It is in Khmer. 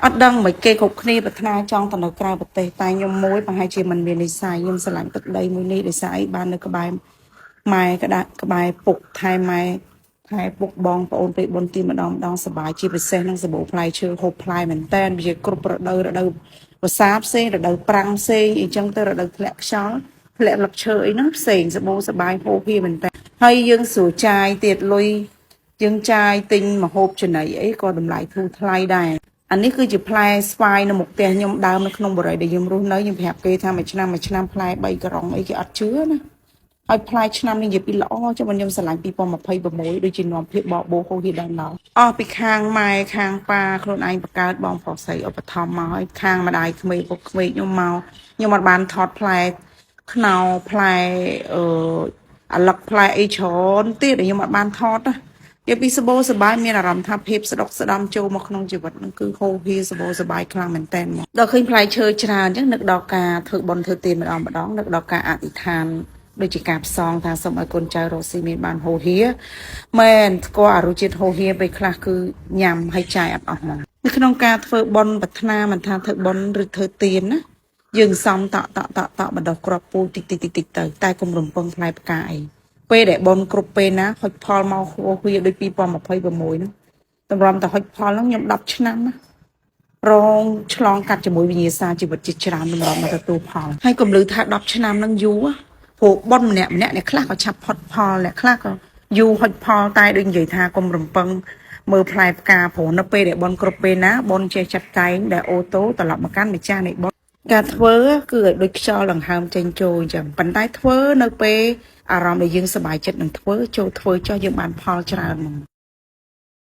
អត់ដឹងមិនគេគ្រប់គ្នាប្រាថ្នាចង់ទៅនៅក្រៅប្រទេសតែខ្ញុំមួយប្រហែលជាមិនមាននិស្ស័យខ្ញុំស្រឡាញ់ទឹកដីមួយនេះដោយសារអីបាននៅក្បែរម៉ែក្បែរពុកថែម៉ែថែពុកបងប្អូនពេលបុណ្យទានម្ដងសប្បាយជាពិសេសនឹងសបោផ្លែឈើហូបផ្លែមែនតែនវាគ្រប់រដូវវស្សាផ្សេងរដូវប្រាំងផ្សេងអីចឹងទៅរដូវធ្លាក់ខ្យល់ធ្លាក់លឹកឈើអីហ្នឹងផ្សេងសបោសប្បាយហូបហៀមែនតែនហើយយើងស្រួលចាយទៀតលុយយើងចាយទិញមកហូបចំណីអីក៏តម្លៃធូរថ្លៃដែរអានេះគឺជាផ្លែស្វាយនៅមុខផ្ទះខ្ញុំដើមនៅក្នុងបរិយាដែលខ្ញុំរស់នៅខ្ញុំប្រាប់គេថាមួយឆ្នាំផ្លែ3ក្រុងអីគេអត់ជឿណាហើយផ្លែឆ្នាំនេះនិយាយពីល្អចុះខ្ញុំស្រឡាញ់2026ដូចជានាំភាពបបោហូហៀដល់អស់ពីខាងម៉ែខាងប៉ាខ្លួនឯងបង្កើតបងប្រុសស្រីឧបត្ថម្ភមកហើយខាងម្ដាយក្មេងពុកក្មេងខ្ញុំមកខ្ញុំអត់បានថតផ្លែខ្នោផ្លែអាឡឹកផ្លែអីច្រើនទៀតខ្ញុំអត់បានថតណានិយាយពីសបោសបាយមានអារម្មណ៍ថាភាពស្ដុកស្ដំចូលមកក្នុងជីវិតនឹងគឺហូរហៀសបោសបាយខ្លាំងមែនតើមកដល់ឃើញផ្លែឈើច្រើនអញ្ចឹងនឹកដល់ការធ្វើបុណ្យធ្វើទានម្ដងនឹកដល់ការអធិដ្ឋានដូចជាការផ្សងថាសូមឲ្យកូនចៅរស់ស៊ីមានបានហូរហៀមែនស្គាល់អារសជាតិហូរហៀពេលខ្លះគឺញ៉ាំហើយចាយអត់អស់មកនៅក្នុងការធ្វើបុណ្យប្រាថ្នាមិនថាធ្វើបុណ្យឬធ្វើទានណាយើងសំតបណ្ដោះគ្រាប់ពូជតិចទៅតែកុំរំពឹងផ្លែផ្កាអីពេលដែលបុណ្យគ្រប់ពេលណាហុចផលមកហូរហៀដូច2026ហ្នឹងតម្រាំតែហុចផលហ្នឹងខ្ញុំ10ឆ្នាំណារងឆ្លងកាត់ជាមួយវិញ្ញាសាជីវិតជាច្រើនតម្រាំមកទទួលផលហើយកុំលឺថា10ឆ្នាំហ្នឹងយូរព្រោះប៉ុនម្នាក់អ្នកខ្លះក៏ឆាប់ផុតផលអ្នកខ្លះក៏យូរហុចផលតែដូចនិយាយថាកុំរំពឹងមើលផ្លែផ្កាព្រោះនៅពេលដែលប៉ុនគ្រប់ពេលណាប៉ុនចេះចាត់ចែងដែលអូតូត្រឡប់មកកាន់ម្ចាស់នៃប៉ុនការធ្វើគឺឲ្យដូចខ្យល់ដង្ហើមចេញចូលអញ្ចឹងប៉ុន្តែធ្វើនៅពេលអារម្មណ៍ដែលយើងសប្បាយចិត្តនឹងធ្វើចូលធ្វើចោះយើងបានផលច្រើនហ្មង